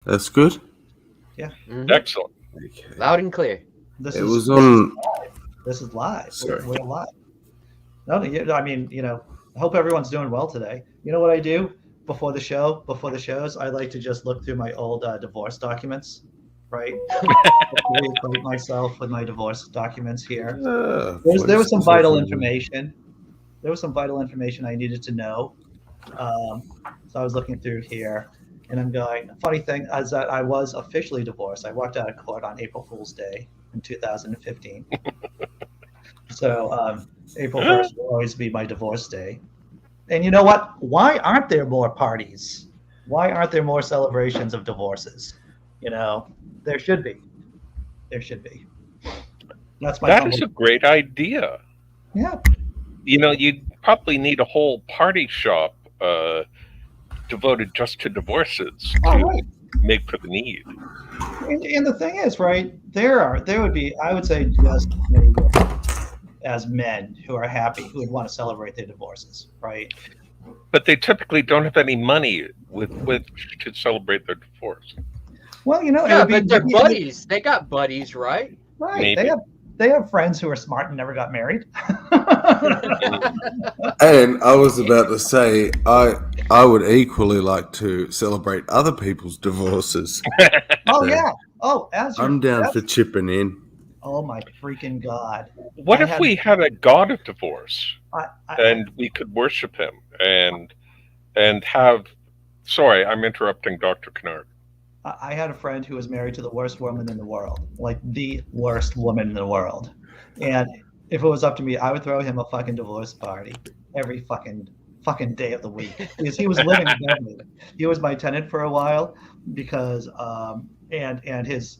That's good. Yeah. Mhm. Excellent. Okay. Loud and clear. This It is was this is on. live. This is live. Sorry. We're live. No, I mean, I hope everyone's doing well today. You know what I do before the show, before the shows? I like to just look through my old divorce documents, right? Reacquaint myself with my divorce documents here. There was Voice some vital talking. information. There was some vital information I needed to know. Um, so I was looking through here, and I'm going. Funny thing is that I was officially divorced. I walked out of court on April Fool's Day in 2015. So April 1st will always be my divorce day. And you know what? Why aren't there more parties? Why aren't there more celebrations of divorces? There should be. There should be. That's my That is humble. a great idea. Yeah. You'd probably need a whole party shop devoted just to divorces Oh, to right. make for the need. And the thing is, right? There would be, I would say, just maybe as men who are happy, who would want to celebrate their divorces, right? But they typically don't have any money with which to celebrate their divorce. Well, it Yeah, would be but they're buddies. They got buddies, right? right. Maybe. They have friends who are smart and never got married. And I was about to say, I would equally like to celebrate other people's divorces. Oh So yeah. Oh, I'm down for chipping in. oh my freaking god. What I if had we had a god of divorce I and we could worship him and have? Sorry, I'm interrupting Dr. Kennard. I had a friend who was married to the worst woman in the world, like the worst woman in the world. And if it was up to me, I would throw him a fucking divorce party every fucking day of the week because he was living above me. He was my tenant for a while because and his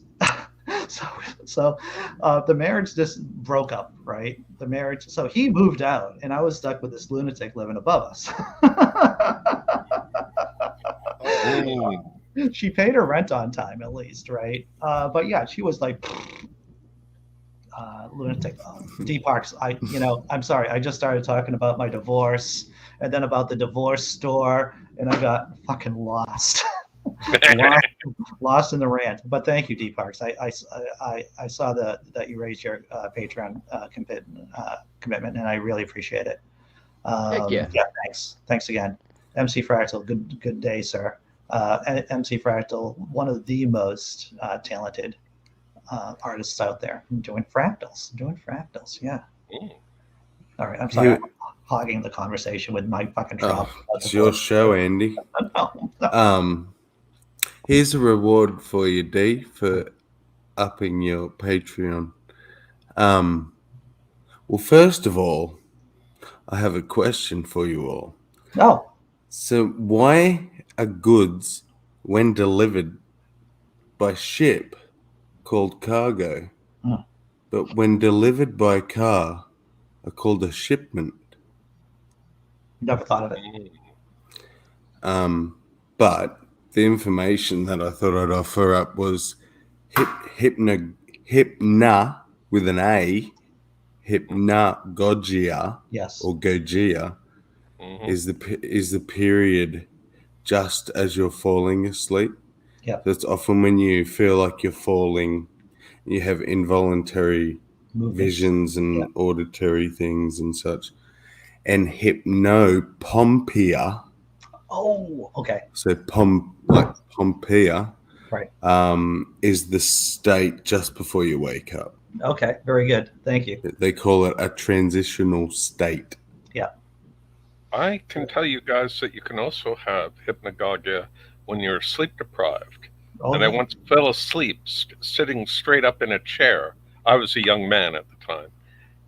so the marriage just broke up, right? The marriage. So he moved out, and I was stuck with this lunatic living above us. Mm. She paid her rent on time at least, right? But yeah, she was like lunatic. D Parks, I'm sorry. I just started talking about my divorce and then about the divorce store, and I got fucking lost. Lost in the rant. But thank you, D Parks. I saw that you raised your Patreon commitment, and I really appreciate it. Heck yeah. Thanks again, MC Fractal. Good day, sir. MC Fractal, one of the most talented artists out there, doing fractals. Yeah. Mm. All right. I'm sorry. I'm hogging the conversation with my fucking trouble. It's your show, Andy. No. Here's a reward for you, D, for upping your Patreon. Well, first of all, I have a question for you all. No. So, why are goods, when delivered by ship, called cargo, but when delivered by car, are called a shipment? Never thought of it. But the information that I thought I'd offer up was hypna with an A, hypnagogia, Yes. or gogia, is the period just as you're falling asleep. Yeah. That's often when you feel like you're falling, you have involuntary visions and auditory things and such. And hypnopompia. Oh, okay. So like Pompeia, Right. is the state just before you wake up. Okay. Very good. Thank you. They call it a transitional state. Yeah. I can tell you guys that you can also have hypnagogia when you're sleep deprived. Oh, And I once fell asleep sitting straight up in a chair. I was a young man at the time.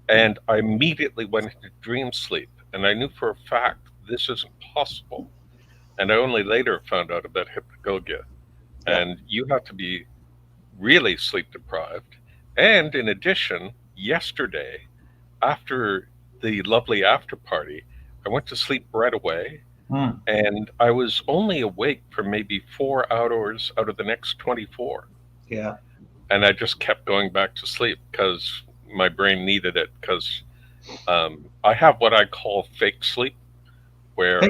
And I immediately went into dream sleep. And I knew for a fact this isn't possible. And I only later found out about hypnagogia. And you have to be really sleep deprived. And in addition, yesterday, after the lovely after party, I went to sleep right away. And I was only awake for maybe 4 hours out of the next 24. Yeah. And I just kept going back to sleep because my brain needed it. Because I have what I call fake sleep, where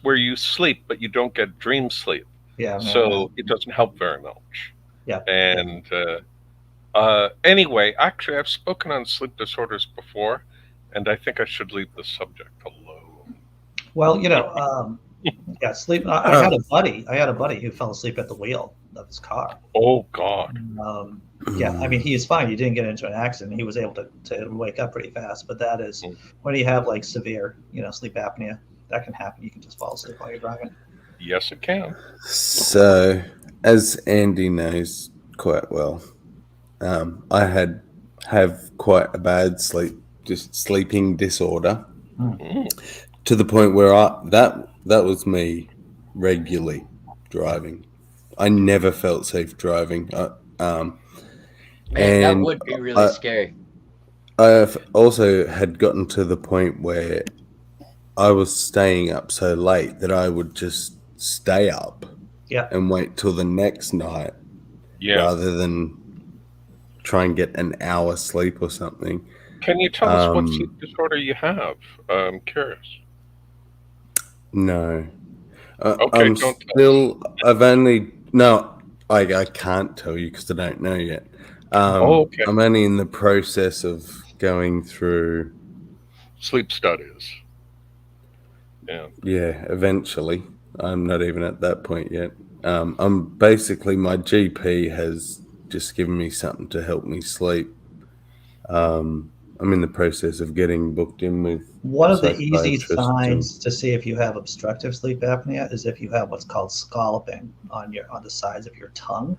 where you sleep but you don't get dream sleep. Yeah. So it doesn't help very much. Yeah. And anyway, actually, I've spoken on sleep disorders before, and I think I should leave the subject alone. Well, yeah, sleep. I had a buddy. I had a buddy who fell asleep at the wheel of his car. Oh God. Yeah, I mean, he's fine. He didn't get into an accident. He was able to wake up pretty fast. But that is when you have like severe, sleep apnea, that can happen. You can just fall asleep while you're driving. Yes, it can. So, as Andy knows quite well, I have quite a bad sleeping disorder, to the point where that was me regularly driving. I never felt safe driving. Man, that would be really scary. I've also had gotten to the point where I was staying up so late that I would just stay up and wait till the next night rather than try and get an hour sleep or something. Can you tell us what sleep disorder you have? I'm curious. No. Okay, I can't tell you because I don't know yet. Okay. I'm only in the process of going through sleep studies. Yeah, eventually. I'm not even at that point yet. I'm basically, my GP has just given me something to help me sleep. I'm in the process of getting booked in with one of the easy signs to see if you have obstructive sleep apnea is if you have what's called scalloping on the sides of your tongue.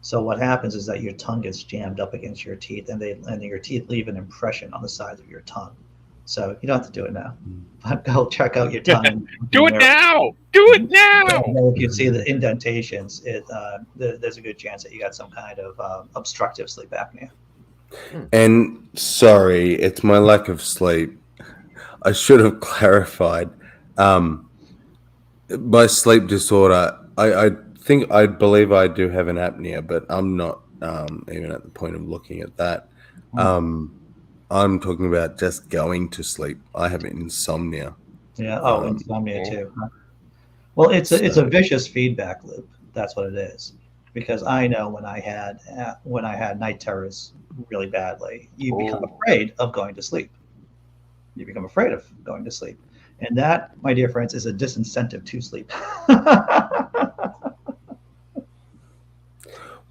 So what happens is that your tongue gets jammed up against your teeth, and your teeth leave an impression on the sides of your tongue. So you don't have to do it now, but go check out your tongue. Do it now! Do it now! If you see the indentations, there's a good chance that you got some kind of obstructive sleep apnea. And sorry, it's my lack of sleep. I should have clarified. My sleep disorder, I believe I do have an apnea, but I'm not even at the point of looking at that. I'm talking about just going to sleep. I have insomnia. Yeah. Insomnia too. Well, it's a vicious feedback loop. That's what it is. Because I know when I had night terrors really badly, you become afraid of going to sleep. You become afraid of going to sleep, and that, my dear friends, is a disincentive to sleep.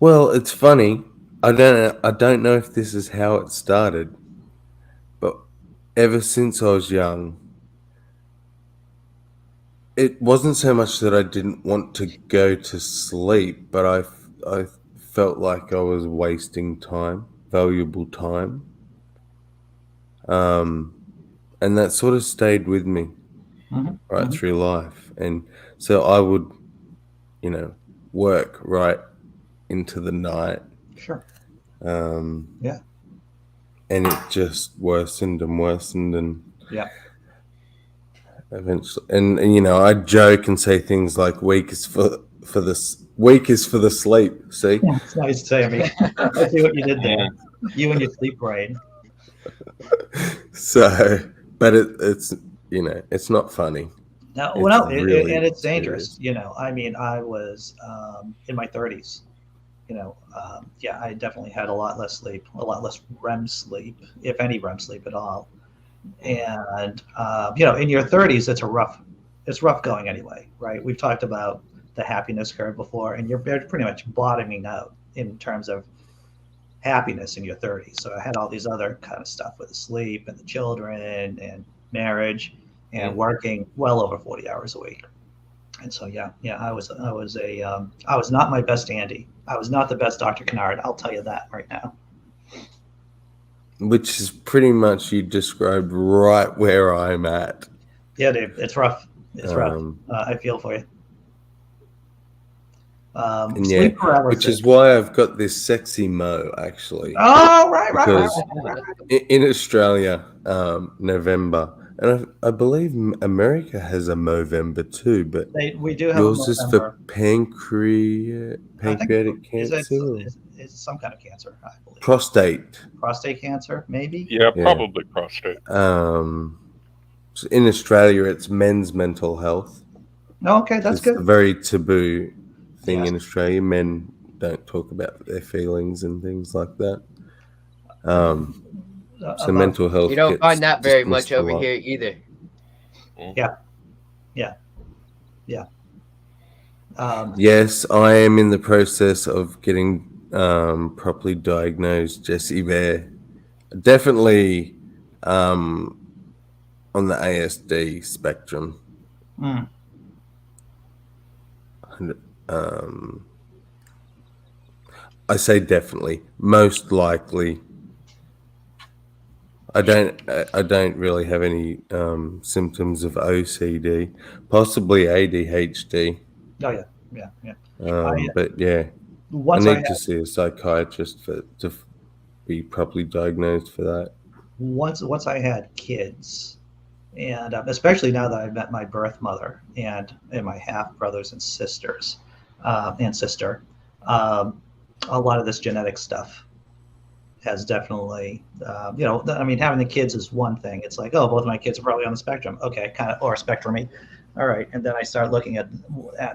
Well, it's funny. I don't know if this is how it started, but ever since I was young, it wasn't so much that I didn't want to go to sleep, but I felt like I was wasting time, valuable time. And that sort of stayed with me through life. And so I would, work right into the night. Sure. Yeah. And it just worsened and worsened, and eventually, and I joke and say things like "weak is for the sleep." See, it's nice, Sammy. I see what you did there. You and your sleep brain. So, but it's it's not funny. No, and it's dangerous. Serious. I mean, I was in my 30s. I definitely had a lot less sleep, a lot less REM sleep, if any REM sleep at all. And in your 30s, it's rough going anyway, right? We've talked about the happiness curve before, and you're pretty much bottoming out in terms of happiness in your 30s. So I had all these other kind of stuff with the sleep and the children and marriage and working well over 40 hours a week. And so, I was not my best Andy. I was not the best Dr. Kennard. I'll tell you that right now. Which is pretty much, you described right where I'm at. Yeah, dude, it's rough. It's rough. I feel for you. Sleep paralysis. Which is why I've got this sexy mo, actually. Oh, right. In Australia, November. And I believe America has a Movember too, but we do have yours is for pancreatic cancer. It's some kind of cancer, I believe. Prostate cancer, maybe. Yeah, probably prostate. So in Australia, it's men's mental health. Okay, that's good. It's a very taboo thing Yes. in Australia. Men don't talk about their feelings and things like that. So About, mental health You don't gets find that very much dismissed a over lot. here either. yeah. Yes, I am in the process of getting properly diagnosed, Jesse Bear. Definitely on the ASD spectrum. Mm. I say definitely. Most likely. I don't really have any symptoms of OCD, possibly ADHD. Oh yeah. But yeah, I Once I need had to see a psychiatrist to be properly diagnosed for that. once I had kids, and especially now that I've met my birth mother and my half brothers and sisters and sister, um, a lot of this genetic stuff has definitely, I mean, having the kids is one thing. It's like, oh, both of my kids are probably on the spectrum. Okay, kind of, or spectrumy. All right, and then I start looking at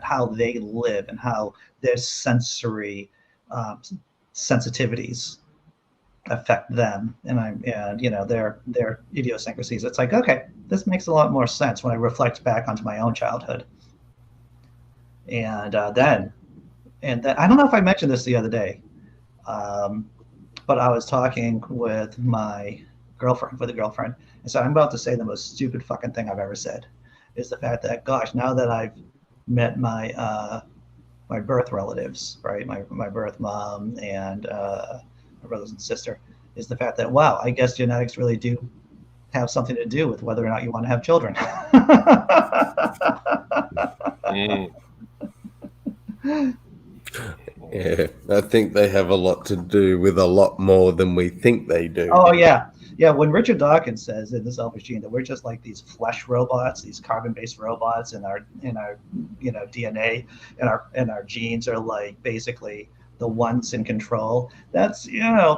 how they live and how their sensory um, sensitivities affect them, and their idiosyncrasies. It's like, okay, this makes a lot more sense when I reflect back onto my own childhood. And then I don't know if I mentioned this the other day. Um, but I was talking with a girlfriend, and so I'm about to say the most stupid fucking thing I've ever said. Is the fact that, gosh, now that I've met my birth relatives, right, my birth mom and my brothers and sister, is the fact that, wow, I guess genetics really do have something to do with whether or not you want to have children. Yeah, I think they have a lot to do with a lot more than we think they do. Oh yeah, yeah. When Richard Dawkins says in The Selfish Gene that we're just like these flesh robots, these carbon-based robots, and our DNA and our genes are like basically the ones in control. That's yeah.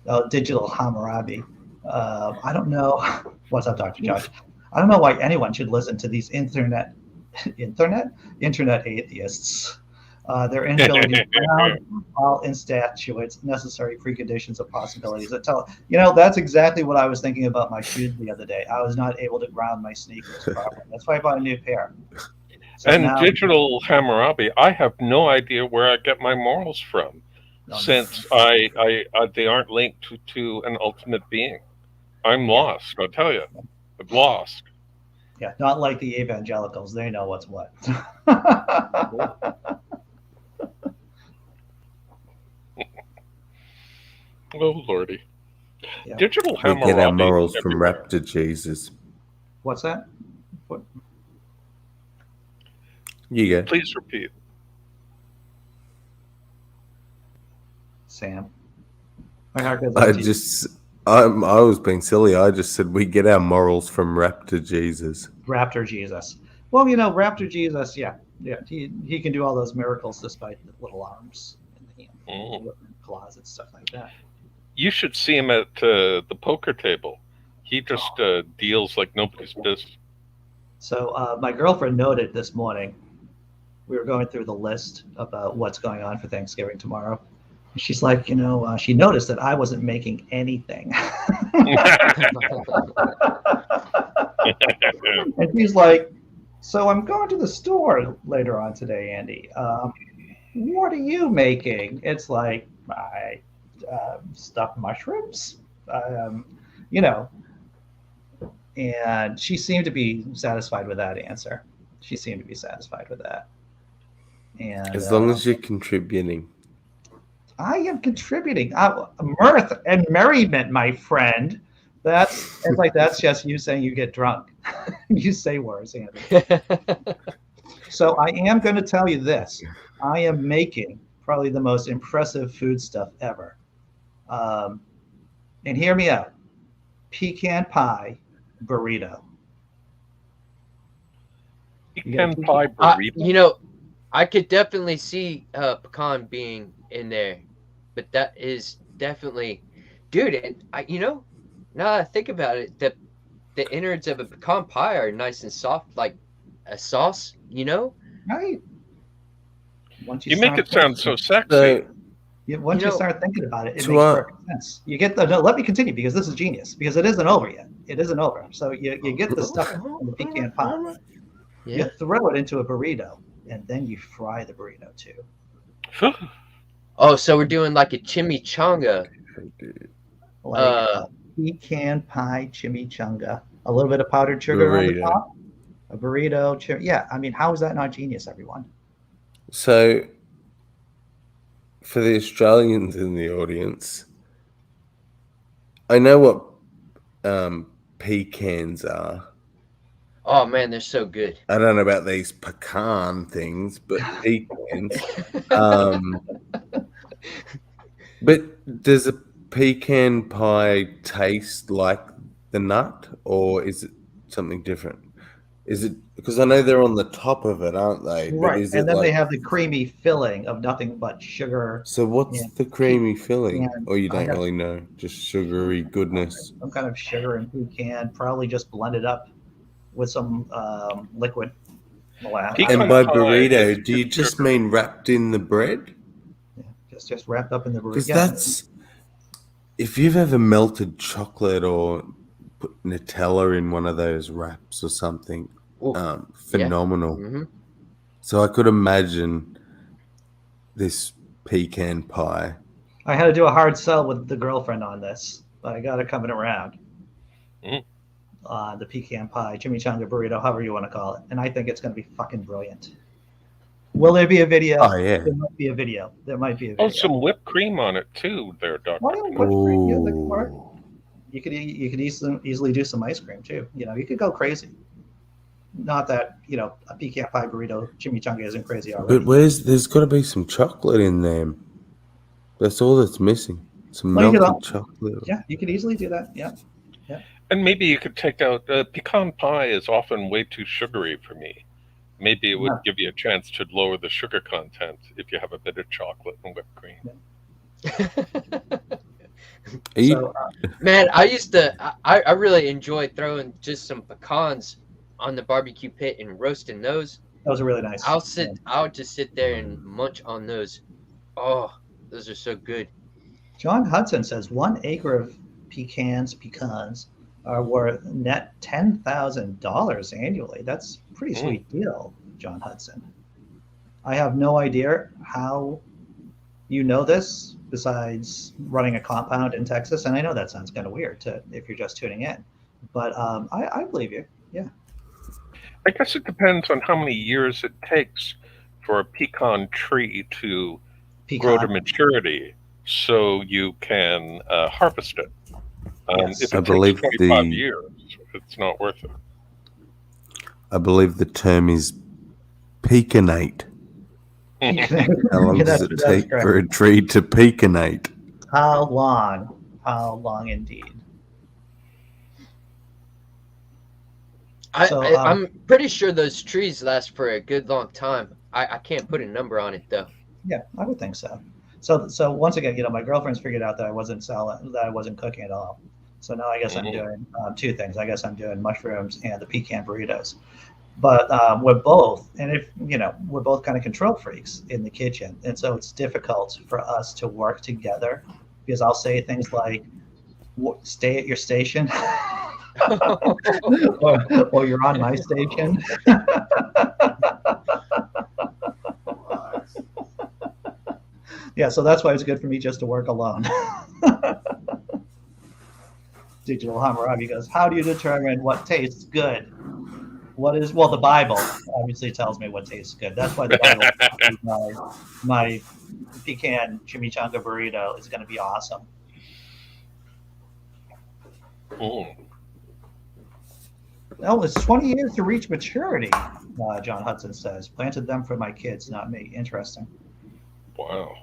Oh, digital Hammurabi. I don't know. What's up, Dr. Josh? I don't know why anyone should listen to these internet atheists. Their inability to ground all instantiates necessary preconditions of possibilities. That's exactly what I was thinking about my shoes the other day. I was not able to ground my sneakers properly. That's why I bought a new pair. So And now, digital Hammurabi, I have no idea where I get my morals from, since they aren't linked to an ultimate being. I'm lost. I'll tell you, I'm lost. yeah, not like the evangelicals. They know what's what. Oh lordy, Yeah. digital We Hammurabi. get our morals from everywhere. Raptor Jesus. What's that? What? You go. Please repeat. Sam. My heart goes out to you. I was being silly. I just said we get our morals from Raptor Jesus. Raptor Jesus. Well, Raptor Jesus, yeah. He can do all those miracles despite the little arms and the claws and stuff like that. You should see him at the poker table. He just deals like nobody's business. So my girlfriend noted this morning, we were going through the list about what's going on for Thanksgiving tomorrow. And she's like, she noticed that I wasn't making anything. And she's like, so I'm going to the store later on today, Andy. What are you making? It's like, I stuffed mushrooms, and she seemed to be satisfied with that answer. She seemed to be satisfied with that. And As long as you're contributing. I am contributing. Mirth and merriment, my friend. That's just you saying you get drunk. You say words, Andy. So I am going to tell you this. I am making probably the most impressive food stuff ever. And hear me out. Pecan pie burrito. Pecan pie burrito. I could definitely see pecan being in there, but that is definitely, dude. And now that I think about it, the innards of a pecan pie are nice and soft, like a sauce, you know? Right. Once You make start it sound thinking- so sexy. So, Once You you know, start thinking about it, it to makes our- perfect sense. You get the no. Let me continue because this is genius. Because it isn't over yet. It isn't over. So you get the stuff in the pecan pie. Yeah. You throw it into a burrito, and then you fry the burrito too. Oh, so we're doing like a chimichanga. Like a pecan pie chimichanga, a little bit of powdered sugar on the Burrito. top, a burrito. Yeah, I mean, how is that not genius, everyone? So, for the Australians in the audience, I know what pecans are. Oh man, they're so good. I don't know about these pecan things, but pecans. um, but does a pecan pie taste like the nut, or is it something different? Is it because I know they're on the top of it, aren't they? But Right, is and it then like they have the creamy filling of nothing but sugar. so? What's and the creamy filling? pecan. Or you I don't have really know? Just sugary goodness. some kind of sugar and pecan, probably just blended up with some liquid molasses. Pecan And by pie burrito, is do you just sugary. mean wrapped in the bread? Yeah, just wrapped up in the Because burrito. Yeah, that's if you've ever melted chocolate or put Nutella in one of those wraps or something, Ooh, phenomenal. hmm So I could imagine this pecan pie. I had to do a hard sell with the girlfriend on this, but I got it coming around. Mm. The pecan pie, chimichanga burrito, however you want to call it, and I think it's going to be fucking brilliant. Will there be a video? Oh yeah. There might be a video. There might be a video. Oh, some whipped cream on it too, there, Doctor. Oh, yeah, whipped cream, yeah, that could work. Ooh. You could easily do some ice cream too. You know, you could go crazy. Not that a pecan pie burrito chimichanga isn't crazy already. But there's got to be some chocolate in there. That's all that's missing. Some Well, you melted could- chocolate. Yeah, you could easily do that. Yeah. And maybe you could take out pecan pie is often way too sugary for me. Maybe it would Yeah. give you a chance to lower the sugar content if you have a bit of chocolate and whipped cream. Are you, So Man, I used to. I really enjoy throwing just some pecans on the barbecue pit and roasting those. those are really nice. I would just sit there and munch on those. Oh, those are so good. John Hudson says 1 acre of pecans are worth net $10,000 annually. That's a pretty sweet deal, John Hudson. I have no idea how you know this besides running a compound in Texas, and I know that sounds kind of weird if you're just tuning in, but I believe you. Yeah. I guess it depends on how many years it takes for a pecan tree to grow to maturity so you can harvest it. Yes. If I it believe takes 25 the- years, it's not worth it. I believe the term is pecanate. How long Yeah, does it that's take correct. for a tree to pecanate? How long? How long indeed? So, I'm pretty sure those trees last for a good long time. I can't put a number on it though. Yeah, I would think so. So once again, my girlfriend's figured out that I wasn't cooking at all. So now I guess I'm doing two things. I guess I'm doing mushrooms and the pecan burritos. But we're both, and we're both kind of control freaks in the kitchen, and so it's difficult for us to work together because I'll say things like, "Stay at your station," or "You're on my station." Yeah, so that's why it's good for me just to work alone. Digital Hammurabi goes, how do you determine what tastes good? The Bible obviously tells me what tastes good. That's why the Bible my pecan chimichanga burrito is going to be awesome. Mm. Oh, it's 20 years to reach maturity, John Hudson says. Planted them for my kids, not me. Interesting. Wow.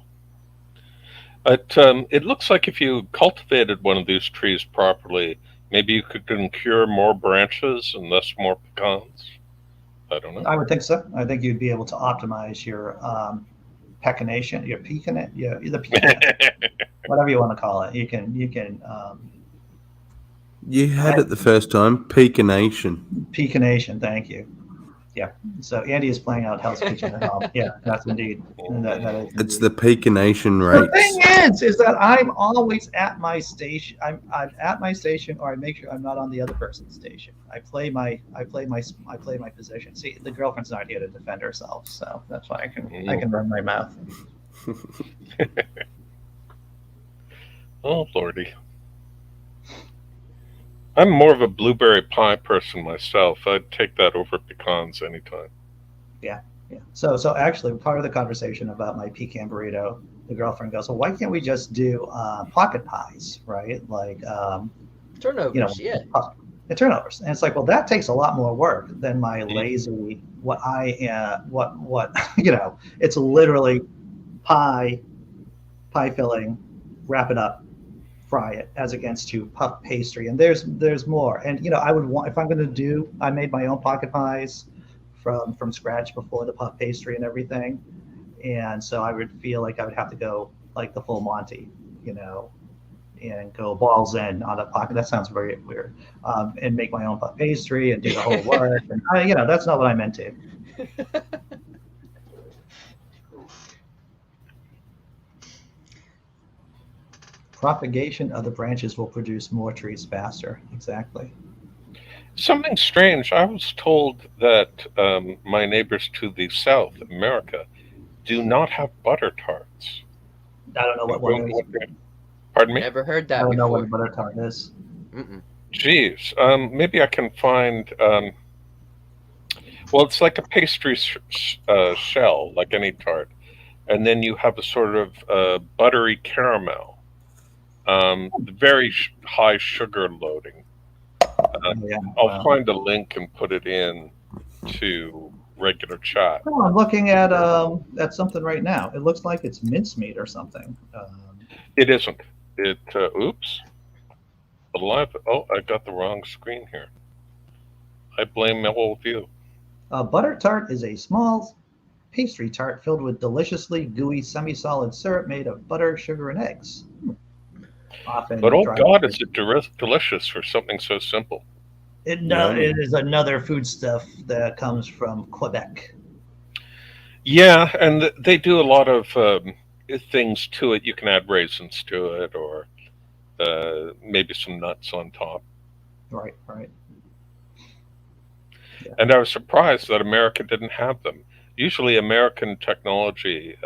It looks like if you cultivated one of these trees properly, maybe you could cure more branches and thus more pecans. I don't know. I would think so. I think you'd be able to optimize your pecanation, your pecan, the pecan, whatever you want to call it. You can. You had it the first time, pecanation. Pecanation. Thank you. Yeah. So Andy is playing out Hell's Kitchen at home. Yeah, that's indeed. That is It's indeed. the Pekination The rates. thing is that I'm always at my station. I'm at my station, or I make sure I'm not on the other person's station. I play my position. See, the girlfriend's not here to defend herself, so that's why I can run my mouth. Oh, Lordy. I'm more of a blueberry pie person myself. I'd take that over pecans anytime. Yeah. So actually, part of the conversation about my pecan burrito, the girlfriend goes, "Well, why can't we just do pocket pies, right? Like, Turnovers, yeah. The turnovers." And it's like, well, that takes a lot more work than my lazy what It's literally pie filling, wrap it up, fry it, as against to puff pastry. And there's more. And I would want, if I'm going to do, I made my own pocket pies from scratch before the puff pastry and everything. And so I would feel like I would have to go like the full Monty, and go balls in on a pocket. That sounds very weird. And make my own puff pastry and do the whole work. And that's not what I'm into. Propagation of the branches will produce more trees faster. Exactly. Something strange. I was told that my neighbors to the south, America, do not have butter tarts. I don't know what one is. Pardon me? Never heard I that don't know what a before. butter tart is. Mm-mm. Geez, maybe I can find. Well, it's like a pastry shell, like any tart, and then you have a sort of buttery caramel, very high sugar loading. Yeah, I'll find a link and put it in to regular chat. Oh, I'm looking at something right now. It looks like it's mincemeat or something. It isn't. Oops. Alive. Oh, I got the wrong screen here. I blame all of you. A butter tart is a small pastry tart filled with deliciously gooey semi-solid syrup made of butter, sugar, and eggs. Often But oh dried God, fruit. is it delicious for something so simple? It Yummy. is another foodstuff that comes from Quebec. Yeah, and they do a lot of things to it. You can add raisins to it, or maybe some nuts on top. Right. Yeah. And I was surprised that America didn't have them. Usually, American technology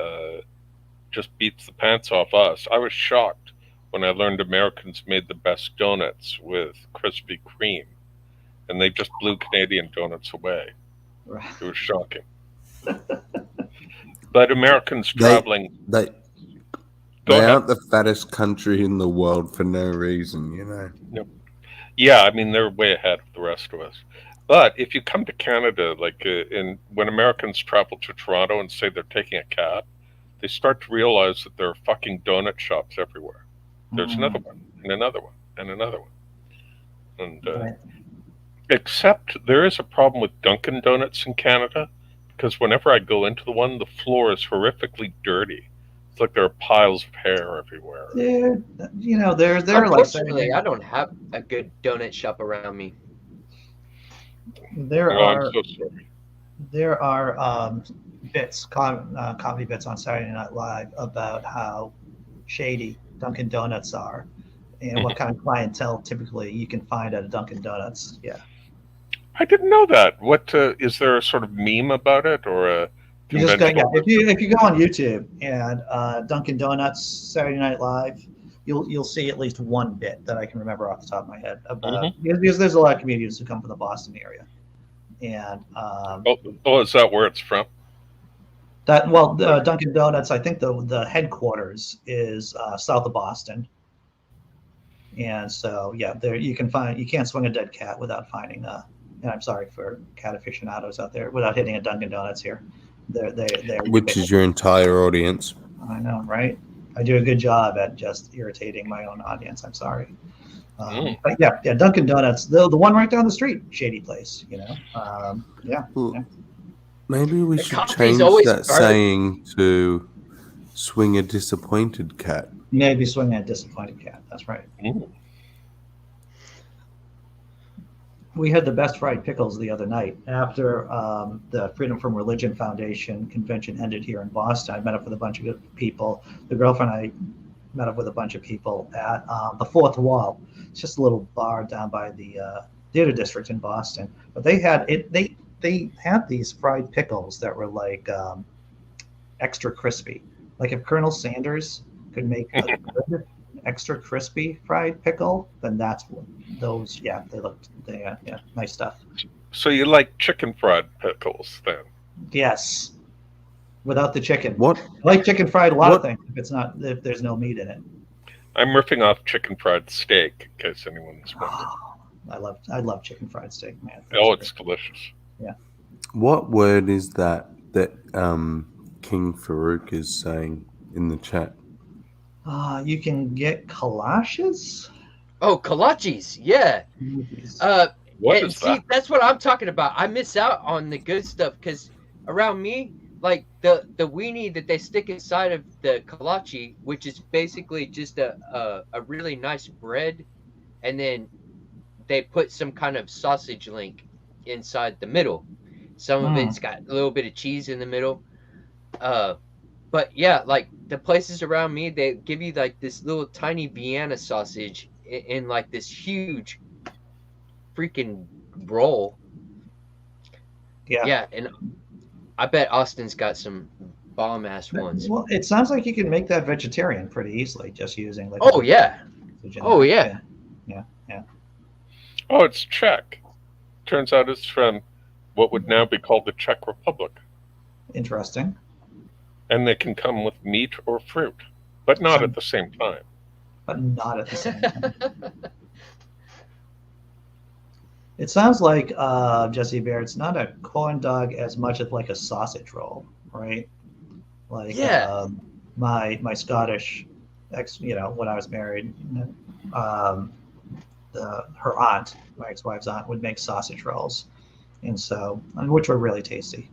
just beats the pants off us. I was shocked when I learned Americans made the best donuts with Krispy Kreme, and they just blew Canadian donuts away. Right. It was shocking. But Americans traveling. They aren't the fattest country in the world for no reason, Yep. Yeah, I mean, they're way ahead of the rest of us. But if you come to Canada, like when Americans travel to Toronto and say they're taking a cab, they start to realize that there are fucking donut shops everywhere. There's another one, and another one, and another one. And Right. except there is a problem with Dunkin' Donuts in Canada, because whenever I go into the one, the floor is horrifically dirty. It's like there are piles of hair everywhere. They're like Unfortunately, I don't have a good donut shop around me. there Oh, I'm are so sorry. there are comedy bits on Saturday Night Live about how shady Dunkin' Donuts are and what kind of clientele typically you can find at a Dunkin' Donuts. Yeah. I didn't know that. What is there a sort of meme about it, or a You just go, conventional? if you go on YouTube and Dunkin' Donuts Saturday Night Live, you'll see at least one bit that I can remember off the top of my head about because there's a lot of comedians who come from the Boston area, and is that where it's from? Dunkin' Donuts, I think the headquarters is south of Boston, and so there you can't swing a dead cat without finding and I'm sorry for cat aficionados out there, without hitting a Dunkin' Donuts here. They're which is your entire audience. I know, right? I do a good job at just irritating my own audience. I'm sorry. But yeah, Dunkin' Donuts, the one right down the street, shady place, Maybe we should coffee's change always that started- saying to swing a disappointed cat. Maybe swinging a disappointed cat. That's right. we had the best fried pickles the other night after the Freedom from Religion Foundation convention ended here in Boston. I met up with a bunch of good people. The girlfriend and I met up with a bunch of people at the Fourth Wall. It's just a little bar down by the theater district in Boston. But they had it. They had these fried pickles that were like extra crispy. Like if Colonel Sanders could make a good extra crispy fried pickle, then that's what those. Yeah, yeah, nice stuff. So you like chicken fried pickles then? Yes, without the chicken. What? I like chicken fried a lot of What? things if there's no meat in it. I'm riffing off chicken fried steak, in case anyone's wondering. I love chicken fried steak, man. Oh, it's delicious. What word is that King Farouk is saying in the chat? You can get kolaches. Oh, kolaches, yeah. What And is see, that? that's what I'm talking about. I miss out on the good stuff because around me, like the weenie that they stick inside of the kolache, which is basically just a really nice bread, and then they put some kind of sausage link inside the middle. Some of it's got a little bit of cheese in the middle. But yeah, like the places around me, they give you like this little tiny Vienna sausage in like this huge freaking roll. Yeah, and I bet Austin's got some bomb ass ones. Well, it sounds like you can make that vegetarian pretty easily just using like. Oh yeah. Oh yeah. Yeah. Oh, it's Czech. Turns out it's from what would now be called the Czech Republic. Interesting. And they can come with meat or fruit, but not at the same time. But not at the same time. It sounds like Jesse Bear. It's not a corn dog as much as like a sausage roll, right? Like my Scottish ex, when I was married, her aunt, my ex-wife's aunt, would make sausage rolls, which were really tasty.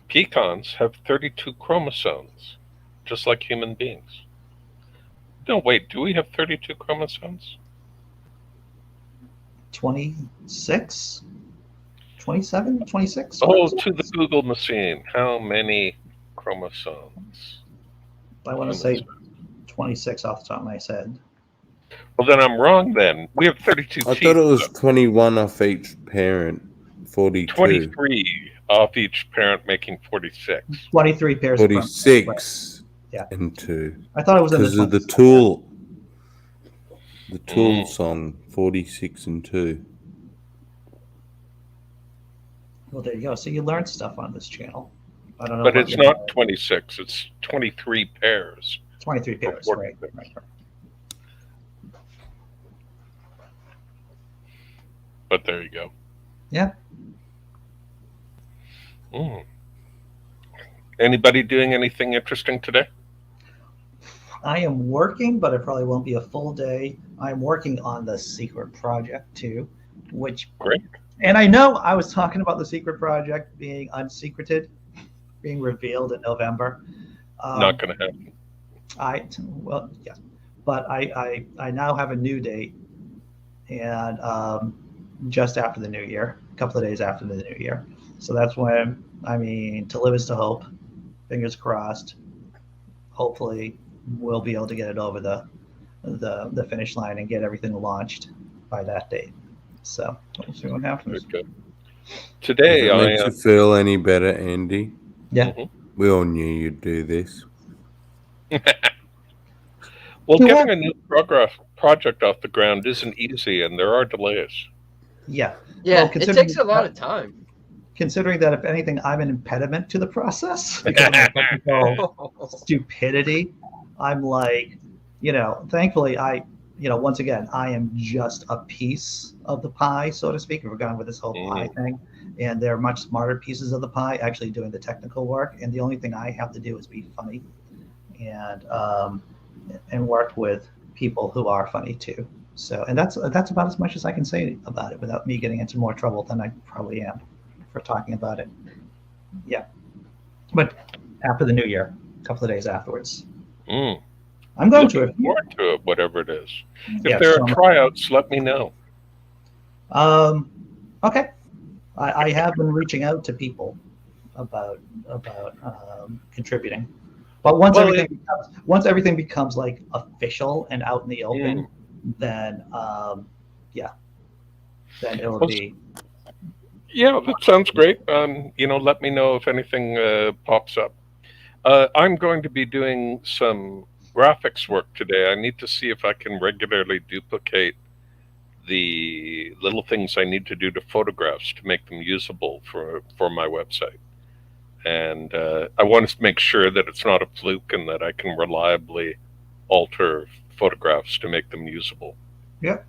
Pecans have 32 chromosomes, just like human beings. No, wait, do we have 32 chromosomes? 26? 27? 26? Oh, to the Google machine. How many chromosomes? I want to say 26 off the top of my head. Well, then I'm wrong then. We have 32 I teeth. thought it was 21 off each parent, 42. 23 off each parent, making 46. 23 pairs 46 yeah. and 2. I thought it was because of the Tool. The Tool song, 46 and 2. Well, there you go. So you learned stuff on this channel. I don't know. But it's not 26. It's 23 pairs. 23 pairs, right. But there you go. Yeah. Anybody doing anything interesting today? I am working, but it probably won't be a full day. I'm working on the secret project too, which great. And I know I was talking about the secret project being unsecreted, being revealed in November. Not going to happen. But I now have a new date, and just after the new year, a couple of days after the new year. So that's when, to live is to hope. Fingers crossed. Hopefully, we'll be able to get it over the finish line and get everything launched by that date. So we'll see what happens. Good. Today, Does it makes you feel any better, Andy? Yeah. We all knew you'd do this. Well, getting a new project off the ground isn't easy, and there are delays. Yeah. Yeah, well, it takes a lot of time. Considering that, if anything, I'm an impediment to the process because of my technical stupidity. I'm like, thankfully, once again, I am just a piece of the pie, so to speak. We're going with this whole pie thing. And there are much smarter pieces of the pie actually doing the technical work. And the only thing I have to do is be funny and work with people who are funny too. So, and that's about as much as I can say about it without me getting into more trouble than I probably am for talking about it. Yeah. But after the new year, a couple of days afterwards, I'm going Looking to it. forward to it, whatever it is. Yeah, If there so are tryouts, let me know. Okay. I have been reaching out to people about contributing, but once Well, everything becomes like official and out in the open, then then it'll be. Yeah, that sounds great. Let me know if anything pops up. I'm going to be doing some graphics work today. I need to see if I can regularly duplicate the little things I need to do to photographs to make them usable for my website. And I want to make sure that it's not a fluke and that I can reliably alter photographs to make them usable. Yep,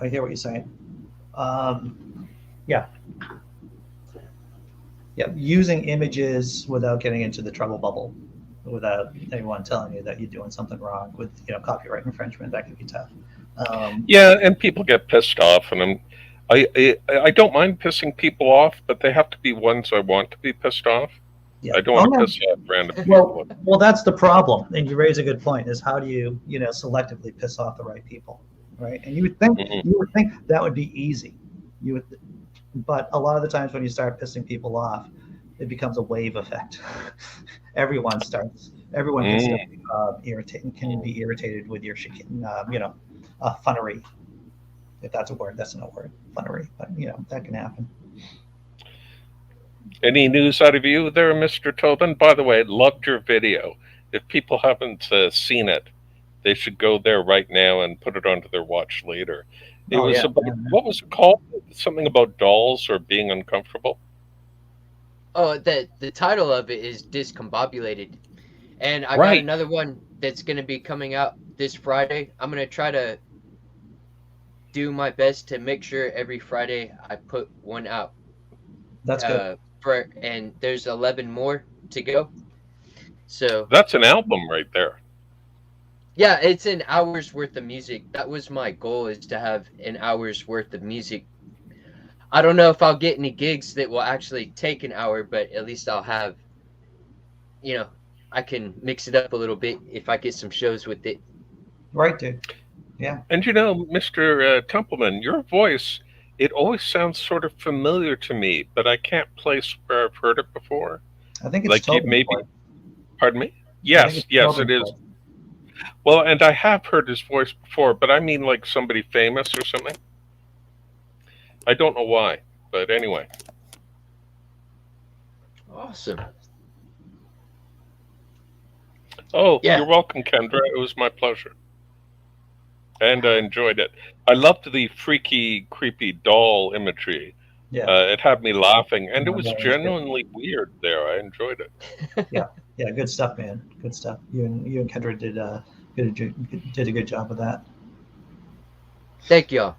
I hear what you're saying. Yeah. Using images without getting into the trouble bubble, without anyone telling you that you're doing something wrong with copyright infringement, that can be tough. Yeah, and people get pissed off, and I don't mind pissing people off, but they have to be ones I want to be pissed off. Yeah. I don't want to piss off random people. Well, that's the problem, and you raise a good point. Is how do you selectively piss off the right people, right? And you would think that would be easy. But a lot of the times when you start pissing people off, it becomes a wave effect. Everyone can start can be irritated with your funnery. If that's a word, that's not a word, funnery, but that can happen. Any news out of you there, Mr. Tobin? By the way, loved your video. If people haven't seen it, they should go there right now and put it onto their watch later. It was about, what was it called? Something about dolls or being uncomfortable? Oh, the title of it is Discombobulated. And I got another one that's going to be coming out this Friday. I'm going to try to do my best to make sure every Friday I put one out. That's good. And there's 11 more to go. So that's an album right there. Yeah, it's an hour's worth of music. That was my goal, is to have an hour's worth of music. I don't know if I'll get any gigs that will actually take an hour, but at least I'll have, I can mix it up a little bit if I get some shows with it. Right, dude. Yeah. And Mr. Templeman, your voice, it always sounds sort of familiar to me, but I can't place where I've heard it before. I think it's like you maybe. Voice. Pardon me? Yes, it is. Voice. Well, and I have heard his voice before, but I mean like somebody famous or something. I don't know why, but anyway. Awesome. Oh, yeah. You're welcome, Kendra. It was my pleasure. And I enjoyed it. I loved the freaky, creepy doll imagery. Yeah. It had me laughing, and it was genuinely weird there. I enjoyed it. Yeah, good stuff, man. Good stuff. You and Kendra did a good job with that. Thank y'all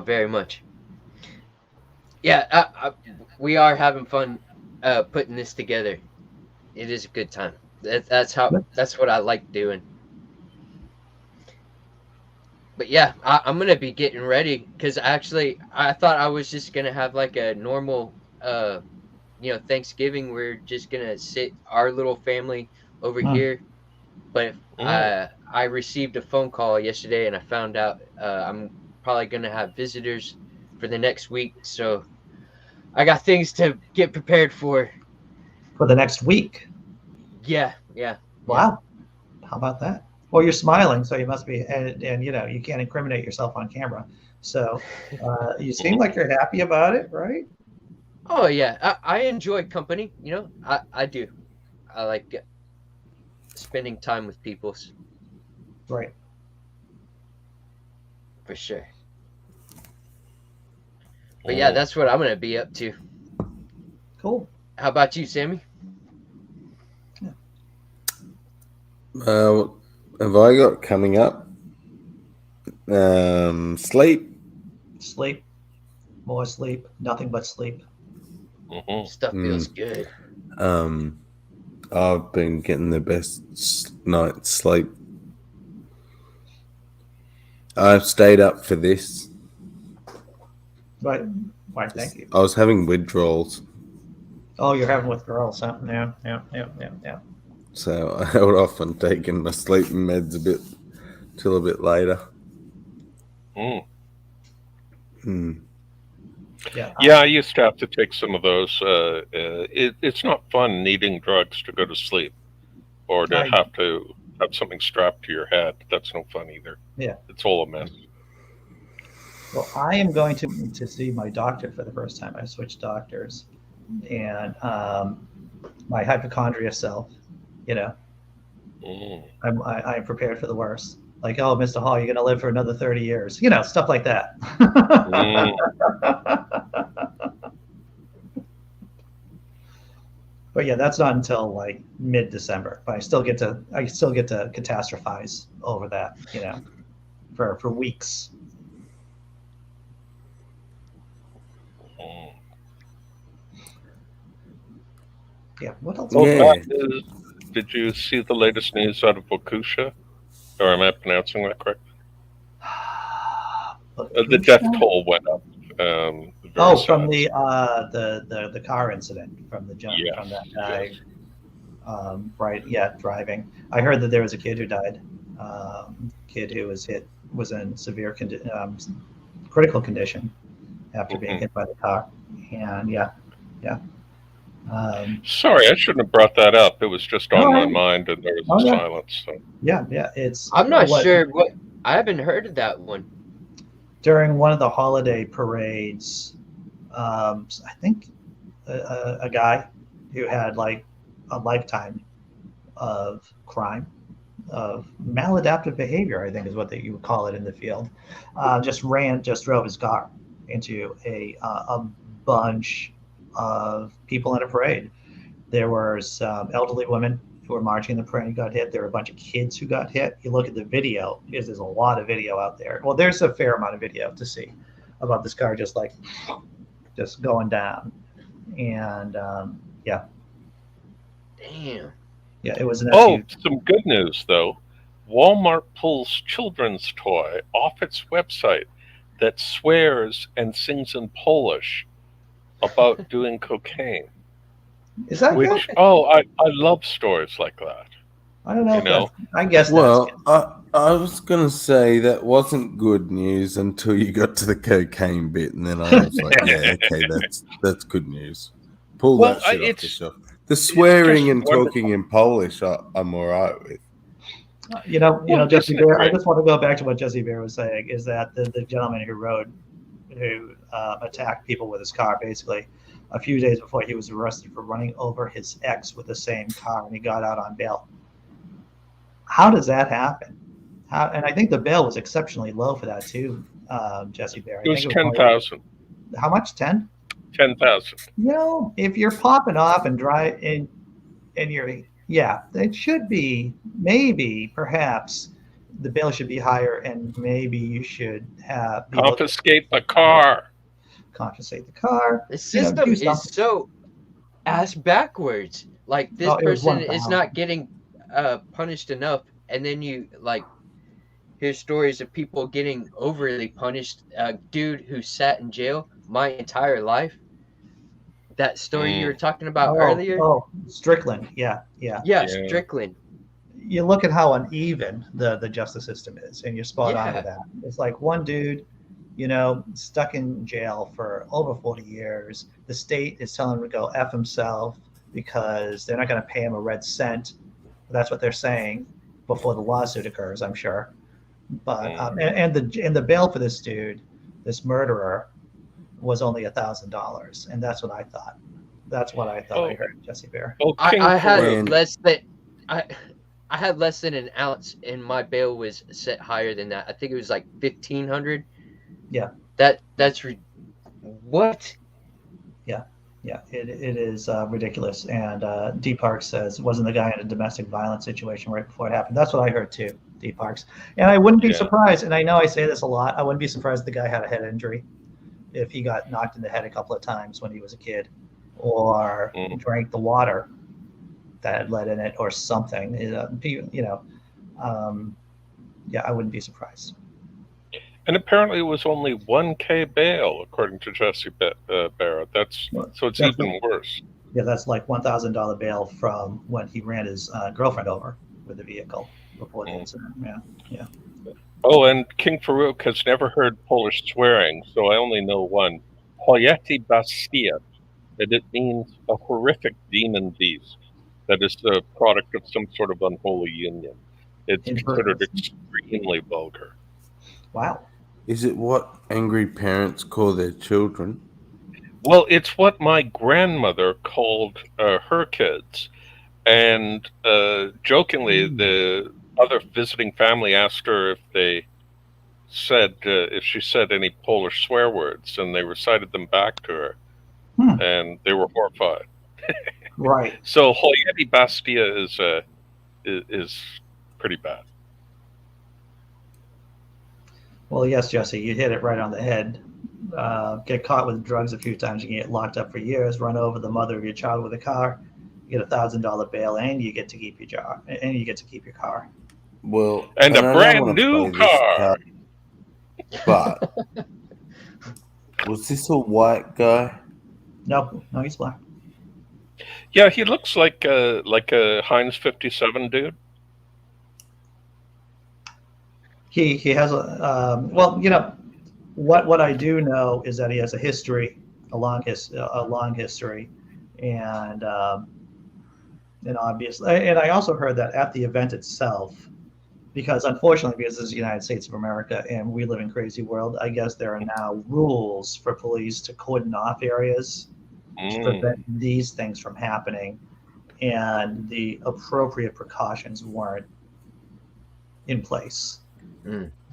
very much. Yeah, we are having fun putting this together. It is a good time. That's what I like doing. But yeah, I'm gonna be getting ready, because actually I thought I was just gonna have like a normal Thanksgiving. We're just gonna sit our little family over here, but I received a phone call yesterday and I found out I'm probably gonna have visitors for the next week, so I got things to get prepared for the next week. Yeah. Wow. How about that? Well, you're smiling, so you must be, and you can't incriminate yourself on camera. So you seem like you're happy about it, right? Oh yeah, I enjoy company. I do. I like spending time with people. Right. For sure. But yeah, that's what I'm gonna be up to. Cool. How about you, Sammy? Have I got coming up? Sleep. More sleep. Nothing but sleep. Stuff feels good. I've been getting the best night's sleep. I've stayed up for this. Right. Why? Thank you. I was having withdrawals. Oh, you're having withdrawals, huh? Yeah. So I held off on taking my sleeping meds a bit. till a bit later. Mm. Yeah. Yeah, I used to have to take some of those. It's not fun needing drugs to go to sleep or to have something strapped to your head. That's no fun either. Yeah. It's all a mess. Well, I am going to see my doctor for the first time. I switched doctors, and my hypochondria self, Mm. I'm prepared for the worst. Like, oh, Mr. Hall, you're going to live for another 30 years. Stuff like that. Mm. But yeah, that's not until like mid-December. But I still get to catastrophize over that, for weeks. Mm. Yeah. What else? Oh, Yeah. did you see the latest news out of Waukesha? Or am I pronouncing that correct? The death toll went up. Oh, from the car incident, from the jump, Yes, from that guy, yes. right? Yeah, driving. I heard that there was a kid who died. Kid who was in severe critical condition after being hit by the car, and yeah. Sorry, I shouldn't have brought that up. It was just on my mind, and there was silence. So. Yeah. It's. I'm not sure what. I haven't heard of that one. During one of the holiday parades, I think a guy who had like a lifetime of crime, of maladaptive behavior, I think is what you would call it in the field, just drove his car into a bunch of people in a parade. There were some elderly women who were marching in the parade and got hit. There were a bunch of kids who got hit. You look at the video, because there's a lot of video out there. Well, there's a fair amount of video to see about this car just going down. And yeah. Damn. Yeah, it was an some good news, though. Walmart pulls children's toy off its website that swears and sings in Polish about doing cocaine. Is that good? I love stories like that. I don't know. I guess. Well, I was gonna say that wasn't good news until you got to the cocaine bit, and then I was like, yeah, okay, that's good news. Pull that shit off the shelf. The swearing and talking in Polish, I'm all right with. Jesse Bear. I just want to go back to what Jesse Bear was saying. Is that the gentleman who attacked people with his car, basically, a few days before he was arrested for running over his ex with the same car, and he got out on bail. How does that happen? And I think the bail was exceptionally low for that too, Jesse Bear. It was 10,000. How much? 10? 10,000. If you're popping off and drive and you're, it should be, maybe, perhaps the bail should be higher, and maybe you should confiscate the car. Confiscate the car. The system is so ass backwards. Like, this person is not getting punished enough, and then you hear stories of people getting overly punished. A dude who sat in jail my entire life. That story you were talking about earlier. Oh, Strickland. Yeah. Strickland. You look at how uneven the justice system is, and you're spot on with that. It's like one dude, stuck in jail for over 40 years. The state is telling him to go F himself because they're not going to pay him a red cent. That's what they're saying before the lawsuit occurs, I'm sure. But and the bail for this dude, this murderer, was only $1,000, and that's what I thought. That's what I thought. I heard Jesse Bear. I had less than I had less than an ounce, and my bail was set higher than that. I think it was like 1,500. Yeah. That's what? Yeah, it is ridiculous. And D Parks says, wasn't the guy in a domestic violence situation right before it happened? That's what I heard too, D Parks. And I wouldn't be surprised, and I know I say this a lot, I wouldn't be surprised if the guy had a head injury if he got knocked in the head a couple of times when he was a kid, or drank the water that had lead in it or something. I wouldn't be surprised. And apparently it was only $1,000 bail, according to Jesse Barrett. So it's even worse. Yeah, that's like $1,000 bail from when he ran his girlfriend over with the vehicle before the incident. Yeah. Oh, and King Farouk has never heard Polish swearing, so I only know one. Hoyeti Bastia, and it means a horrific demon beast that is the product of some sort of unholy union. It's considered extremely vulgar. Wow. Is it what angry parents call their children? Well, it's what my grandmother called her kids. And jokingly, the other visiting family asked her if she said any Polish swear words, and they recited them back to her, and they were horrified. Right. So Hoyeti Bastia is pretty bad. Well, yes, Jesse, you hit it right on the head. Get caught with drugs a few times, you can get locked up for years. Run over the mother of your child with a car, you get $1,000 bail, and you get to keep your job, and you get to keep your car. Well, And a I don't brand wanna new play this car. card, but was this a white guy? No, he's black. Yeah, he looks like a Heinz 57 dude. He has a well, what I do know is that he has a long history, and obviously, and I also heard that at the event itself, because unfortunately, because this is the United States of America and we live in crazy world, I guess there are now rules for police to cordon off areas to prevent these things from happening, and the appropriate precautions weren't in place.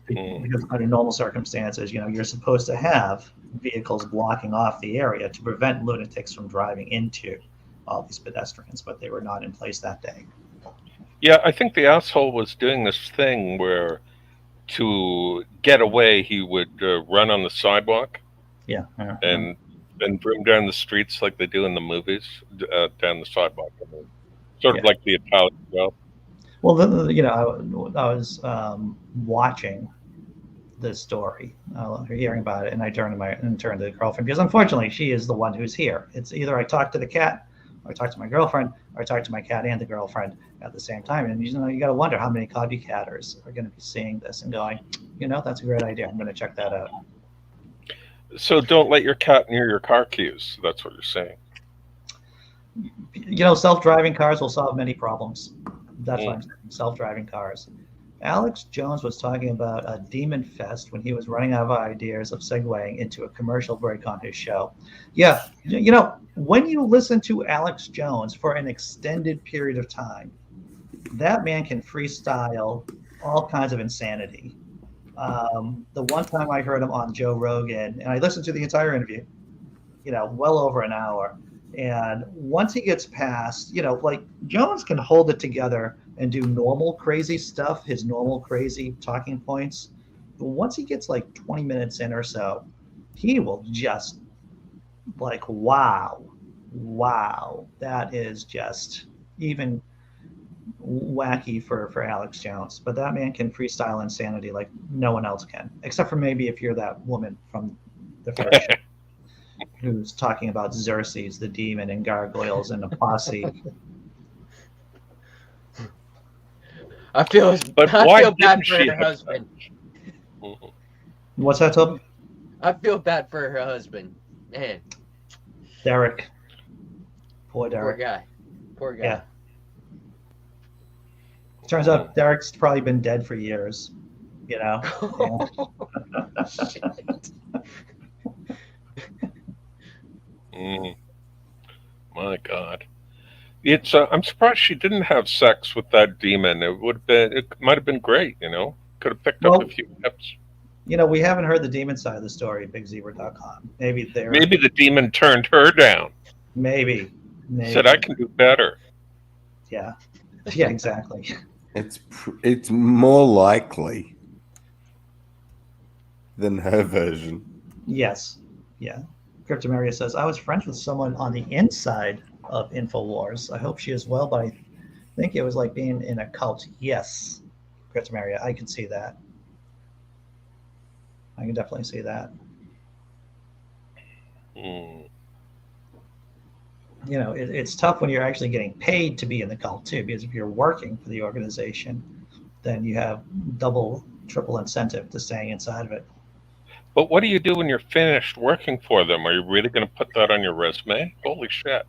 Because under normal circumstances, you're supposed to have vehicles blocking off the area to prevent lunatics from driving into all these pedestrians, but they were not in place that day. Yeah, I think the asshole was doing this thing where to get away, he would run on the sidewalk. Yeah. And then bring down the streets like they do in the movies, down the sidewalk. Sort of like the Italian job. Well, I was watching this story, hearing about it, and I turned to the girlfriend, because unfortunately she is the one who's here. It's either I talk to the cat, or I talk to my girlfriend, or I talk to my cat and the girlfriend at the same time. And you got to wonder how many copycatters are going to be seeing this and going, that's a great idea. I'm going to check that out. So don't let your cat near your car keys. That's what you're saying. Self-driving cars will solve many problems. That's what I'm saying. Self-driving cars. Alex Jones was talking about a demon fest when he was running out of ideas of segueing into a commercial break on his show. Yeah, when you listen to Alex Jones for an extended period of time, that man can freestyle all kinds of insanity. The one time I heard him on Joe Rogan, and I listened to the entire interview, well over an hour. And once he gets past, like Jones can hold it together and do normal crazy stuff, his normal crazy talking points. But once he gets like 20 minutes in or so, he will just like, wow, that is just even wacky for Alex Jones. But that man can freestyle insanity like no one else can, except for maybe if you're that woman from the first show who's talking about Xerxes, the demon, and gargoyles and a posse. I feel bad for her husband. What's that, Toby? I feel bad for her husband. Man. Derek. Poor Derek. Poor guy. Yeah. Turns out Derek's probably been dead for years. My God. It's I'm surprised she didn't have sex with that demon. It might have been great, Could have picked up a few tips. We haven't heard the demon side of the story at BigZebra.com. Maybe the demon turned her down. Maybe. Said I can do better. Yeah. Yeah, exactly. It's more likely than her version. Yes. Yeah. Cryptomaria says, I was friends with someone on the inside of InfoWars. I hope she is well, but I think it was like being in a cult. Yes, Cryptomaria, I can see that. I can definitely see that. It's tough when you're actually getting paid to be in the cult too, because if you're working for the organization, then you have double triple incentive to staying inside of it. But what do you do when you're finished working for them? Are you really going to put that on your resume? Holy shit.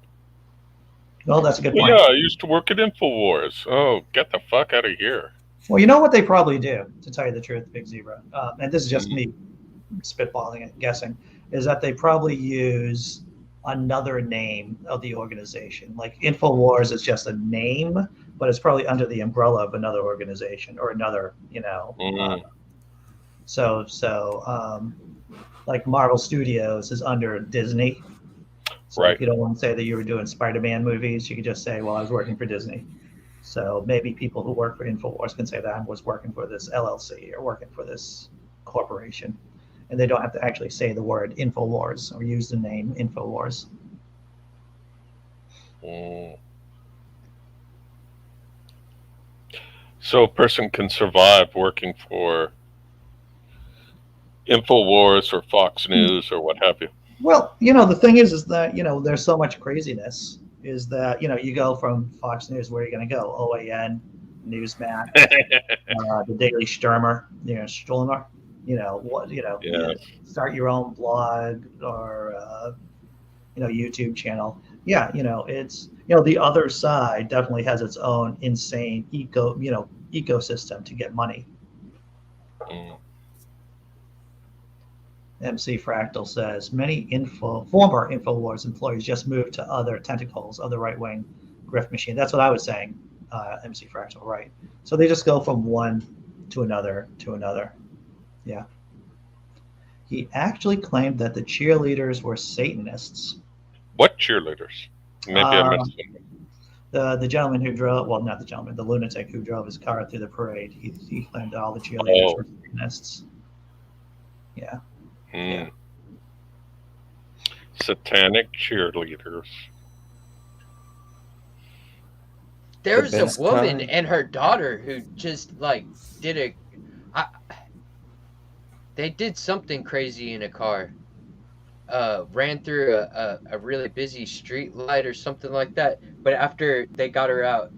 Well, that's a good Well, point. yeah, I used to work at InfoWars. Oh, get the fuck out of here. Well, you know what they probably do, to tell you the truth, Big Zebra, and this is just Mm. me spitballing it, guessing, is that they probably use another name of the organization. Like InfoWars is just a name, but it's probably under the umbrella of another organization or another, like Marvel Studios is under Disney. So Right. if you don't want to say that you were doing Spider-Man movies, you could just say, well, I was working for Disney. So maybe people who work for InfoWars can say that I was working for this LLC or working for this corporation. And they don't have to actually say the word InfoWars or use the name InfoWars. Mm. So a person can survive working for InfoWars or Fox News or what have you. Well, the thing is that, there's so much craziness is that, you go from Fox News, where are you going to go? OAN, Newsmax, the Daily Sturmer, Sturmer, Yes. start your own blog or, YouTube channel. Yeah, it's, the other side definitely has its own insane ecosystem to get money. Mm. MC Fractal says many former InfoWars employees just moved to other tentacles of the right-wing grift machine. That's what I was saying, MC Fractal, right? So they just go from one to another to another. Yeah. He actually claimed that the cheerleaders were Satanists. What cheerleaders? Maybe I missed them. The gentleman who drove, well, not the gentleman, the lunatic who drove his car through the parade. He claimed that all the cheerleaders were Satanists. Yeah. Mm. Yeah. Satanic cheerleaders. There's a best woman kind. and her daughter who just like they did something crazy in a car. Ran through a really busy street light or something like that. But after they got her out,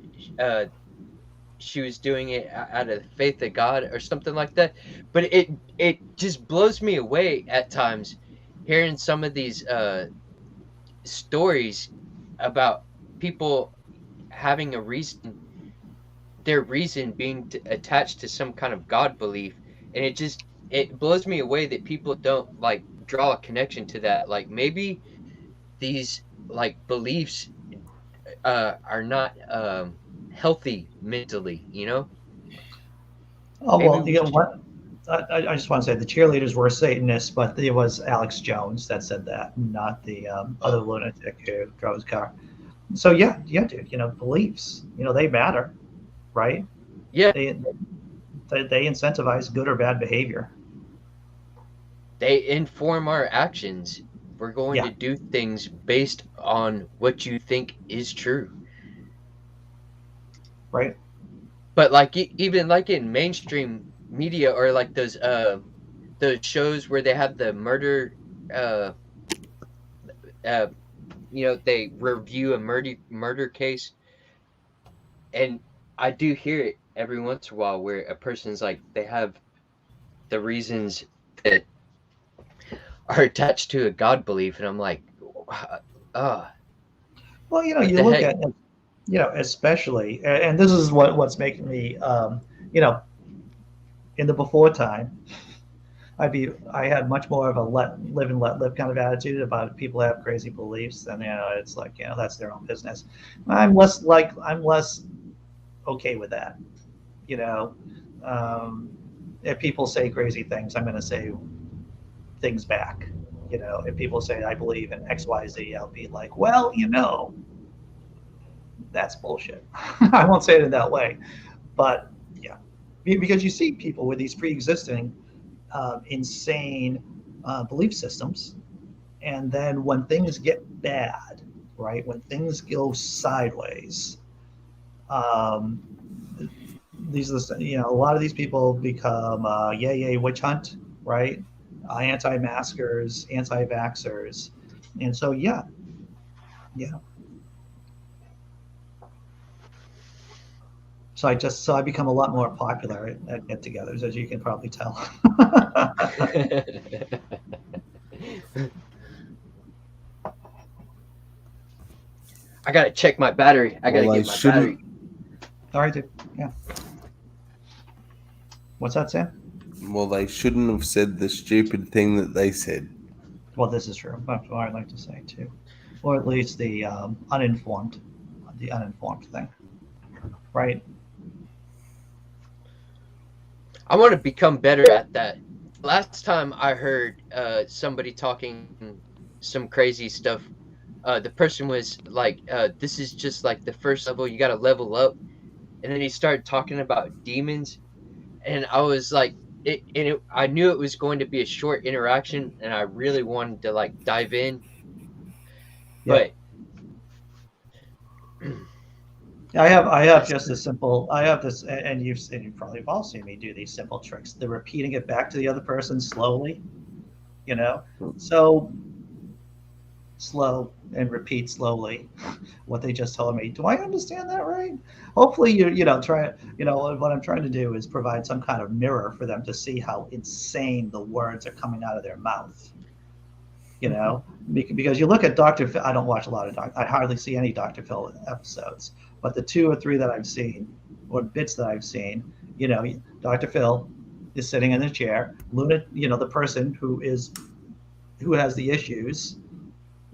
she was doing it out of the faith of God or something like that. But it just blows me away at times hearing some of these stories about people having a reason, their reason being attached to some kind of God belief, and it blows me away that people don't like draw a connection to that. Like maybe these like beliefs are not healthy mentally, Oh, Maybe well, we you know should. what? I just want to say the cheerleaders were Satanists, but it was Alex Jones that said that, not the other lunatic who drove his car. So yeah, dude. Beliefs. They matter, right? Yeah, They incentivize good or bad behavior. they inform our actions. We're going Yeah. to do things based on what you think is true. Right. But like even like in mainstream media or like those shows where they have the murder uh uh they review a murder case, and I do hear it every once in a while where a person's like they have the reasons that are attached to a God belief, and I'm like, uh Well, what you the look heck? at, especially, and this is what's making me, in the before time, I had much more of a live and let live kind of attitude about people have crazy beliefs, and it's like that's their own business. I'm less okay with that. You know, if people say crazy things, I'm going to say things back. If people say I believe in X Y Z, I'll be like, well, that's bullshit. I won't say it in that way, but yeah, because you see people with these pre-existing insane belief systems. And then when things get bad, right, when things go sideways, um, these are a lot of these people become yay witch hunt, right? Anti-maskers, anti-vaxxers, and so So I become a lot more popular at get-togethers, as you can probably tell. I gotta check my battery. I gotta Well, they get my battery. shouldn't. All right, dude. Yeah. What's that, Sam? Well, they shouldn't have said the stupid thing that they said. Well, this is true. That's what I'd like to say too, or at least the uninformed thing, right? I want to become better at that. Last time I heard somebody talking some crazy stuff, the person was like, "This is just like the first level. You got to level up." And then he started talking about demons, and I was like, I knew it was going to be a short interaction, and I really wanted to like dive in, Yeah. but I have just a simple. I have this, and you've probably all seen me do these simple tricks. The repeating it back to the other person slowly, so slow and repeat slowly what they just told me. Do I understand that right? Hopefully, try. What I'm trying to do is provide some kind of mirror for them to see how insane the words are coming out of their mouth. Because you look at Dr. Phil, I don't watch a lot of I hardly see any Dr. Phil episodes, but the 2 or 3 that I've seen, or bits that I've seen, Dr. Phil is sitting in a chair. Luna, the person who has the issues,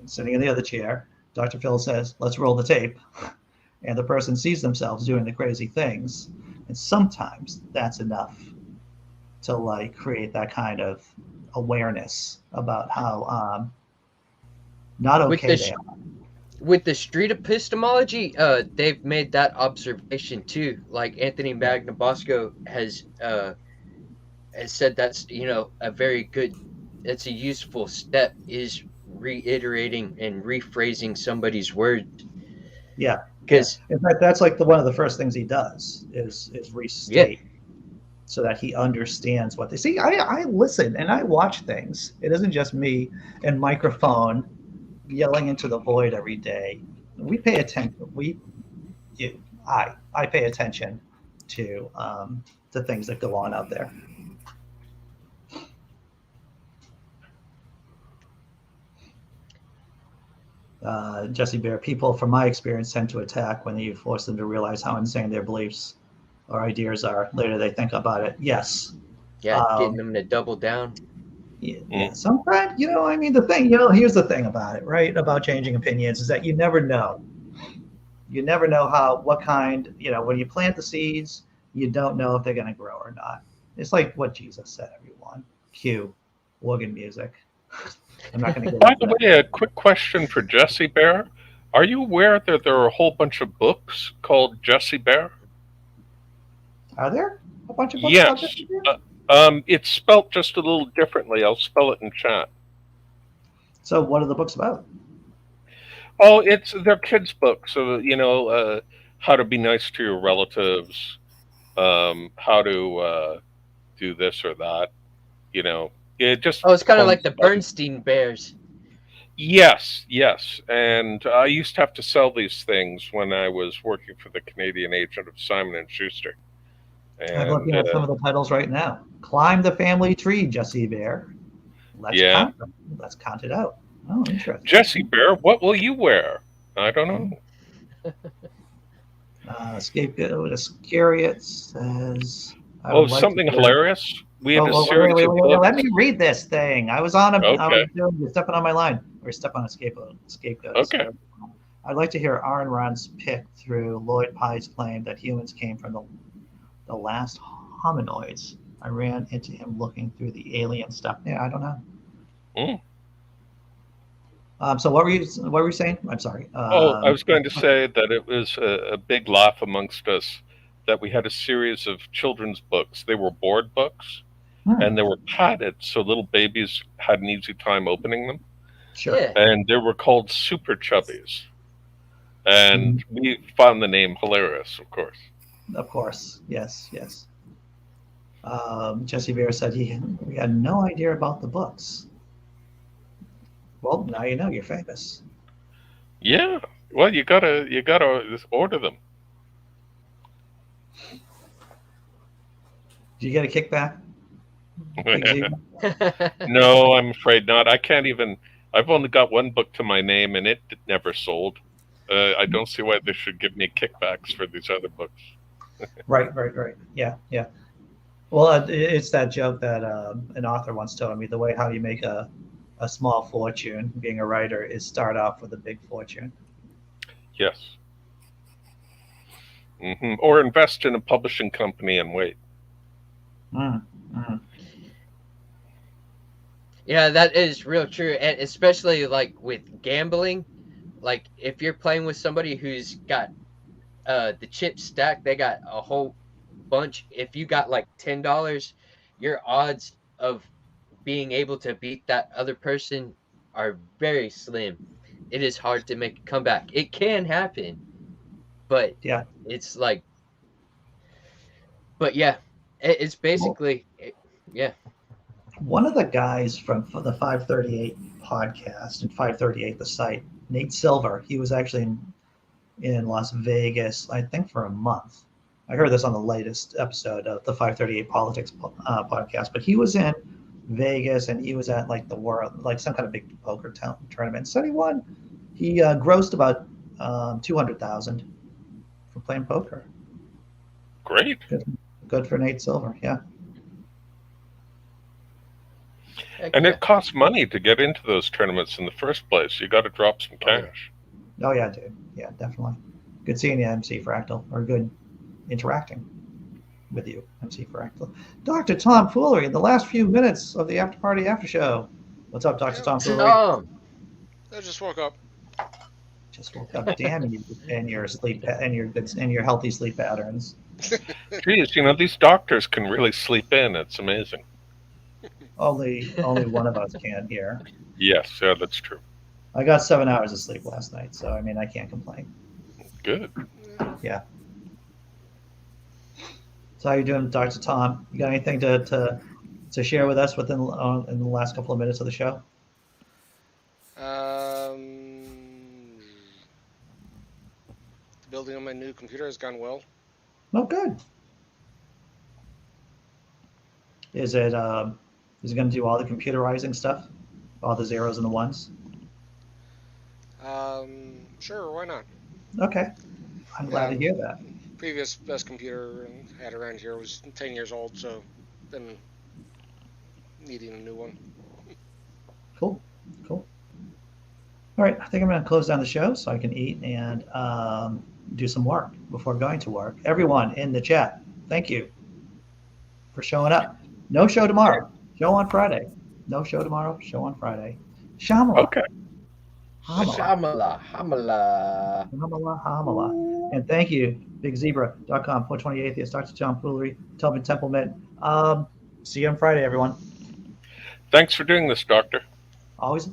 sitting in the other chair. Dr. Phil says, "Let's roll the tape," and the person sees themselves doing the crazy things, and sometimes that's enough to like create that kind of awareness about how not okay they are. With the street epistemology, they've made that observation too. Like Anthony Magnabosco has said that's a very good, it's a useful step, is reiterating and rephrasing somebody's words. Yeah, because in fact, that's like one of the first things he does is restate, so that he understands what they see. I listen and I watch things. It isn't just me and microphone yelling into the void every day. We pay attention. I pay attention to things that go on out there. Jesse Bear, people from my experience tend to attack when you force them to realize how insane their beliefs or ideas are. Later they think about it. Yes. Getting them to double down. Yeah. Sometimes, the thing, here's the thing about it, right? About changing opinions is that you never know. You never know what kind, when you plant the seeds, you don't know if they're going to grow or not. It's like what Jesus said, everyone. Cue organ music. I'm not going to get By into the that. way, a quick question for Jesse Bear. Are you aware that there are a whole bunch of books called Jesse Bear? Are there a bunch of books called Yes. Jesse Bear? It's spelt just a little differently. I'll spell it in chat. So what are the books about? Oh, they're kids' books. So how to be nice to your relatives, how to do this or that. It just. Oh, it's kind of like the Bernstein Bears. Yes, and I used to have to sell these things when I was working for the Canadian agent of Simon and Schuster. And, I'm looking at some of the titles right now. Climb the Family Tree, Jesse Bear. Let's count them. Let's count it out. Oh, interesting. Jesse Bear, what will you wear? I don't know. Scapegoat Iscariot says. Something hilarious. We have a series of wait, books. let me read this thing. I was stepping on my line. Or stepping on a scapegoat. Okay. I'd like to hear Aaron Ron's pick through Lloyd Pye's claim that humans came from the last hominoids. I ran into him looking through the alien stuff. Yeah, I don't know. So what were you saying? I'm sorry. I was going to say that it was a big laugh amongst us that we had a series of children's books. They were board books, and they were padded, so little babies had an easy time opening them. Sure. Yeah. And they were called Super Chubbies. And we found the name hilarious, of course. Of course. Yes. Jesse Bear said he had no idea about the books. Well, now you know, you're famous. Yeah. Well, you gotta order them. Do you get a kickback? Big Zebra? No, I'm afraid not. I can't even. I've only got one book to my name, and it never sold. I don't see why they should give me kickbacks for these other books. Right. Yeah. Well, it's that joke that an author once told me. The way how you make a small fortune being a writer is start off with a big fortune. Yes. Or invest in a publishing company and wait. Yeah, that is real true, and especially like with gambling, like if you're playing with somebody who's got the chips stacked, they got a whole bunch. If you got like $10, your odds of being able to beat that other person are very slim. It is hard to make a comeback. It can happen, but Yeah. it's like, but yeah, it's basically, yeah. One of the guys from the 538 podcast and 538 the site, Nate Silver, he was actually in Las Vegas, I think, for a month. I heard this on the latest episode of the 538 Politics podcast, but he was in Vegas and he was at like the world, like some kind of big poker tournament. So he won. He grossed about 200,000 for playing poker. Great. Good for Nate Silver. Yeah. And it costs money to get into those tournaments in the first place. You got to drop some cash. Oh yeah, dude. Yeah, definitely. Good seeing you, MC Fractal, or good interacting with you, MC Fractal. Dr. Tom Foolery, in the last few minutes of the after party after show. What's up, Dr. Tom Foolery? I just woke up. Just woke up. Damn you and your sleep and your healthy sleep patterns. Geez, these doctors can really sleep in. It's amazing. Only one of us can here. Yes, yeah, that's true. I got 7 hours of sleep last night, so I mean I can't complain. Good. Yeah. So how you doing, Dr. Tom? You got anything to share with us within in the last couple of minutes of the show? The building on my new computer has gone well. Oh, good. Is it going to do all the computerizing stuff, all the zeros and the ones? Sure, why not? Okay, I'm glad to hear that. Previous best computer I had around here was 10 years old, so been needing a new one. Cool. All right, I think I'm going to close down the show so I can eat and do some work before going to work. Everyone in the chat, thank you for showing up. No show tomorrow. Show on Friday. No show tomorrow. Show on Friday. Shyamala. Okay. Hamala. And thank you, BigZebra.com, 420 Atheists, Dr. John Foolery, Tubman Templeman. See you on Friday, everyone. Thanks for doing this, Doctor. Always